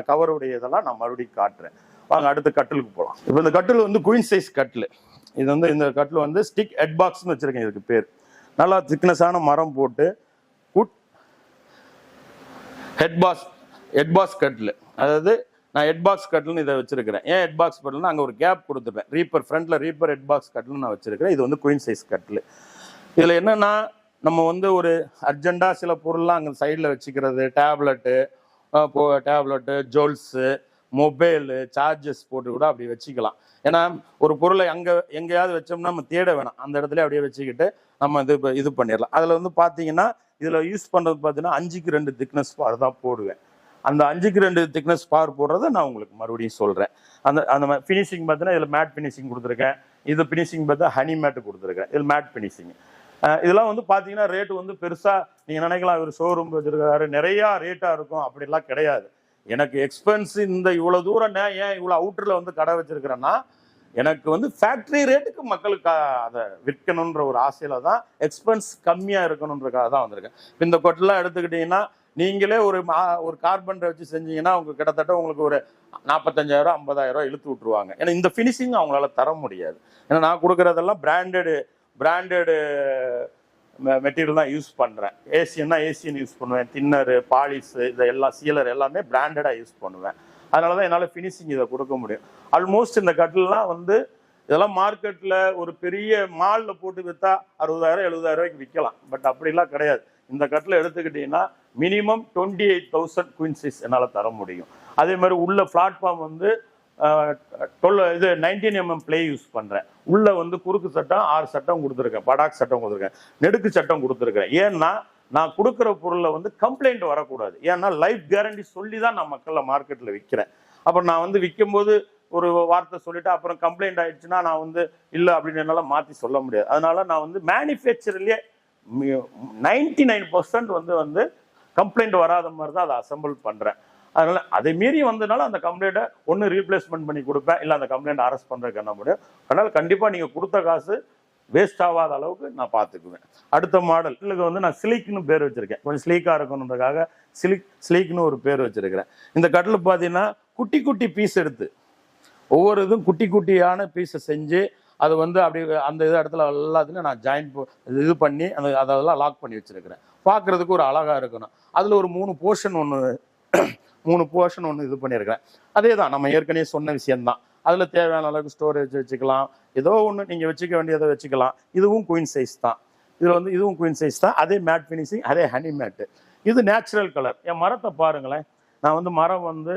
கவருடைய இதெல்லாம் நான் மறுபடியும் காட்டுறேன். வாங்க அடுத்த கட்டிலுக்கு போகலாம். இப்போ இந்த கட்டில் வந்து குயின் சைஸ் கட்டில். இது வந்து இந்த கட்டில் வந்து ஸ்டிக் ஹெட் பாக்ஸ்னு வச்சுருக்கேன். இதுக்கு பேர் நல்லா திக்னஸான மரம் போட்டு ஹெட் பாக்ஸ் கட்டில். அதாவது நான் ஹெட் பாக்ஸ் கட்டில்னு இதை வச்சிருக்கிறேன். ஏன் ஹெட் பாக்ஸ் கட்டில்னா அங்கே ஒரு கேப் கொடுத்துருப்பேன். ஃப்ரண்ட்டில் ரீப்பர் ஹெட் பாக்ஸ் கட்டில்னு நான் வச்சிருக்கிறேன். இது வந்து குயின் சைஸ் கட்டில். இதில் என்னென்னா நம்ம வந்து ஒரு அர்ஜெண்ட்டாக சில பொருள்லாம் அங்கே சைடில் வச்சுக்கிறது, டேப்லெட்டு, ஜுவல்ஸு, மொபைலு, சார்ஜஸ் போட்டு கூட அப்படி வச்சுக்கலாம். ஏன்னா ஒரு பொருளை எங்கேயாவது வச்சோம்னா நம்ம தேட வேணாம், அந்த இடத்துல அப்படியே வச்சுக்கிட்டு நம்ம இது பண்ணிடலாம். அதில் வந்து பார்த்தீங்கன்னா இதில் யூஸ் பண்ணுறது பார்த்தீங்கன்னா 5க்கு 2 திக்னஸ் பார் தான் போடுவேன். அந்த 5க்கு 2 திக்னஸ் பார் போடுறத நான் உங்களுக்கு மறுபடியும் சொல்கிறேன். அந்த ஃபினிஷிங் பார்த்தீங்கன்னா இதில் மேட் ஃபினிஷிங் கொடுத்துருக்கேன். இது ஃபினிஷிங் பார்த்தா ஹனி மேட்டு கொடுத்துருக்கேன். இதில் மேட் ஃபினிஷிங். இதெல்லாம் வந்து பார்த்தீங்கன்னா ரேட்டு வந்து பெருசாக நீங்கள் நினைக்கலாம், இவர் ஷோரூம் வச்சுருக்காரு நிறையா ரேட்டாக இருக்கும். அப்படிலாம் கிடையாது. எனக்கு எக்ஸ்பென்ஸ் இந்த இவ்வளோ தூரம் ஏன் இவ்வளோ அவுட்டரில் வந்து கடை வச்சுருக்கிறேன்னா எனக்கு வந்து ஃபேக்ட்ரி ரேட்டுக்கு மக்களுக்கு அதை விற்கணுன்ற ஒரு ஆசையில் தான் எக்ஸ்பென்ஸ் கம்மியாக இருக்கணுன்றக்காக தான் வந்திருக்கேன். இப்போ இந்த கொட்டெல்லாம் எடுத்துக்கிட்டிங்கன்னா நீங்களே ஒரு கார்பெண்டரை வச்சு செஞ்சீங்கன்னா உங்களுக்கு கிட்டத்தட்ட உங்களுக்கு ஒரு 45,000 50,000 இழுத்து விட்டுருவாங்க. ஏன்னா இந்த ஃபினிஷிங் அவங்களால தர முடியாது. ஏன்னா நான் கொடுக்குறதெல்லாம் பிராண்டடு மெட்டீரியல் தான் யூஸ் பண்ணுறேன். ஏசியன் யூஸ் பண்ணுவேன். தின்னரு, பாலிஸு, இதை எல்லாம் சீலர் எல்லாமே பிராண்டடாக யூஸ் பண்ணுவேன். அதனால தான் என்னால் ஃபினிஷிங் இதை கொடுக்க முடியும். ஆல்மோஸ்ட் இந்த கட்டிலெலாம் வந்து இதெல்லாம் மார்க்கெட்டில் ஒரு பெரிய மாலில் போட்டு விற்றா 60,000 70,000 விற்கலாம். பட் அப்படிலாம் கிடையாது. இந்த கட்டில் எடுத்துக்கிட்டிங்கன்னா மினிமம் 28,000 குயின் சைஸ் என்னால் தர முடியும். அதே மாதிரி உள்ள பிளாட்ஃபார்ம் வந்து 19 mm பிளே யூஸ் பண்ணுறேன். உள்ள வந்து குறுக்கு சட்டம் 6 சட்டம் கொடுத்துருக்கேன். படாக் சட்டம் கொடுத்துருக்கேன். நெடுக்கு சட்டம் கொடுத்துருக்கேன். ஏன்னா நான் கொடுக்குற பொருளை வந்து கம்ப்ளைண்ட் வரக்கூடாது. ஏன்னா லைஃப் கேரண்டி சொல்லி தான் நான் மக்களை மார்க்கெட்டில் விற்கிறேன். அப்புறம் நான் வந்து விற்கும்போது ஒரு வார்த்தை சொல்லிட்டு அப்புறம் கம்ப்ளைண்ட் ஆயிடுச்சுன்னா நான் வந்து இல்லை அப்படின்னு என்னால் மாற்றி சொல்ல முடியாது. அதனால நான் வந்து மேனுஃபேக்சர்லேயே 99% வந்து கம்ப்ளைண்ட் வராத மாதிரி தான் அதை அசம்பிள் பண்ணுறேன். அதனால அதை மீறி வந்ததுனால அந்த கம்ப்ளைண்ட்டை ஒன்று ரீப்ளேஸ்மெண்ட் பண்ணி கொடுப்பேன், இல்லை அந்த கம்ப்ளைண்ட் அரெஸ்ட் பண்ணுறதுக்கு என்ன முடியும். அதனால் கண்டிப்பாக நீங்கள் கொடுத்த காசு வேஸ்ட் ஆகாத அளவுக்கு நான் பார்த்துக்குவேன். அடுத்த மாடல் இதுக்கு வந்து நான் ஸ்லீக்னு பேர் வச்சிருக்கேன். கொஞ்சம் ஸ்லீக்காக இருக்கணுன்றதுக்காக ஸ்லீக்னு ஒரு பேர் வச்சிருக்கிறேன். இந்த கட்டில் பார்த்தீங்கன்னா குட்டி குட்டி பீஸ் எடுத்து ஒவ்வொரு இதுவும் குட்டி குட்டியான பீஸை செஞ்சு அது வந்து அப்படி அந்த இடத்துல எல்லாத்துலையும் நான் இது பண்ணி அதெல்லாம் லாக் பண்ணி வச்சிருக்கிறேன். பார்க்குறதுக்கு ஒரு அழகாக இருக்கணும். அதில் ஒரு 3 போர்ஷன் ஒன்று இது பண்ணியிருக்கிறேன். அதே தான் நம்ம ஏற்கனவே சொன்ன விஷயம்தான். அதில் தேவையான அளவுக்கு ஸ்டோரேஜ் வச்சுக்கலாம். ஏதோ ஒன்று நீங்கள் வச்சுக்க வேண்டியதை வச்சுக்கலாம். இதுவும் குயின் சைஸ் தான். இதில் வந்து இதுவும் குயின் சைஸ் தான். அதே மேட் ஃபினிஷிங், அதே ஹனி மேட்டு. இது நேச்சுரல் கலர். என் மரத்தை பாருங்களேன். நான் வந்து மரம் வந்து